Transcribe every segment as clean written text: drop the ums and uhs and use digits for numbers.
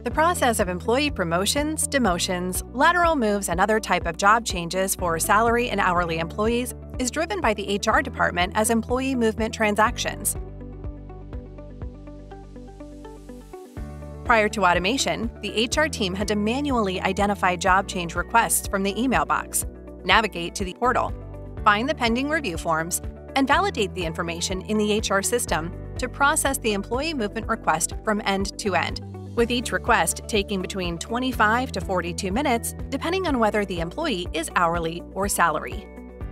The process of employee promotions, demotions, lateral moves, and other type of job changes for salary and hourly employees is driven by the HR department as employee movement transactions. Prior to automation, the HR team had to manually identify job change requests from the email box, navigate to the portal, find the pending review forms, and validate the information in the HR system to process the employee movement request from end to end, with each request taking between 25 to 42 minutes, depending on whether the employee is hourly or salary.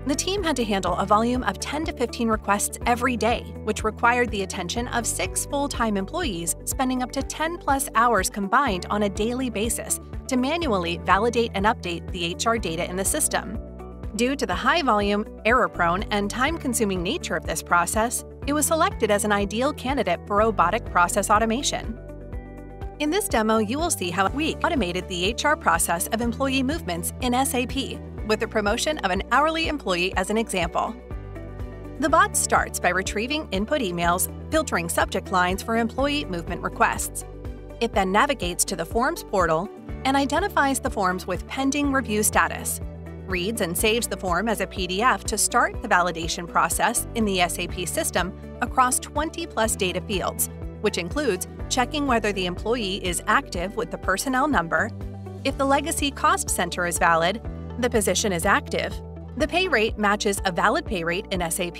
The team had to handle a volume of 10 to 15 requests every day, which required the attention of 6 full-time employees spending up to 10+ hours combined on a daily basis to manually validate and update the HR data in the system. Due to the high-volume, error-prone, and time-consuming nature of this process, it was selected as an ideal candidate for robotic process automation. In this demo, you will see how we automated the HR process of employee movements in SAP, with the promotion of an hourly employee as an example. The bot starts by retrieving input emails, filtering subject lines for employee movement requests. It then navigates to the Forms portal and identifies the forms with pending review status, reads and saves the form as a PDF to start the validation process in the SAP system across 20+ data fields, which includes checking whether the employee is active with the personnel number, if the legacy cost center is valid, the position is active, the pay rate matches a valid pay rate in SAP,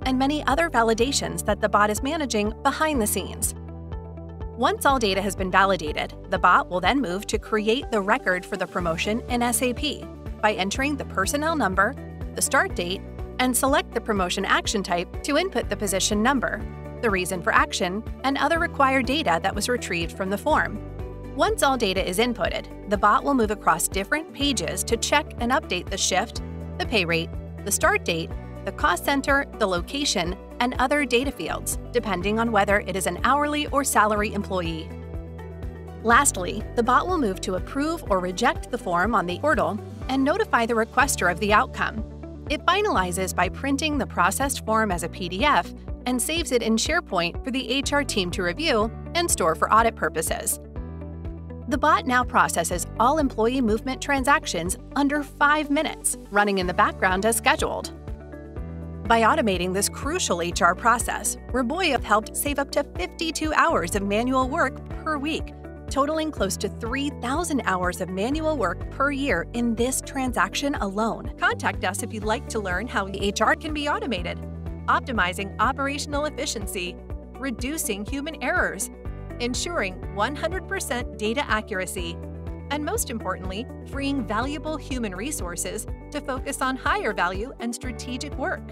and many other validations that the bot is managing behind the scenes. Once all data has been validated, the bot will then move to create the record for the promotion in SAP by entering the personnel number, the start date, and select the promotion action type to input the position number, the reason for action, and other required data that was retrieved from the form. Once all data is inputted, the bot will move across different pages to check and update the shift, the pay rate, the start date, the cost center, the location, and other data fields, depending on whether it is an hourly or salary employee. Lastly, the bot will move to approve or reject the form on the portal and notify the requester of the outcome. It finalizes by printing the processed form as a PDF and saves it in SharePoint for the HR team to review and store for audit purposes. The bot now processes all employee movement transactions under 5 minutes, running in the background as scheduled. By automating this crucial HR process, Roboyo helped save up to 52 hours of manual work per week, totaling close to 3,000 hours of manual work per year in this transaction alone. Contact us if you'd like to learn how HR can be automated, optimizing operational efficiency, reducing human errors, ensuring 100% data accuracy, and most importantly, freeing valuable human resources to focus on higher value and strategic work.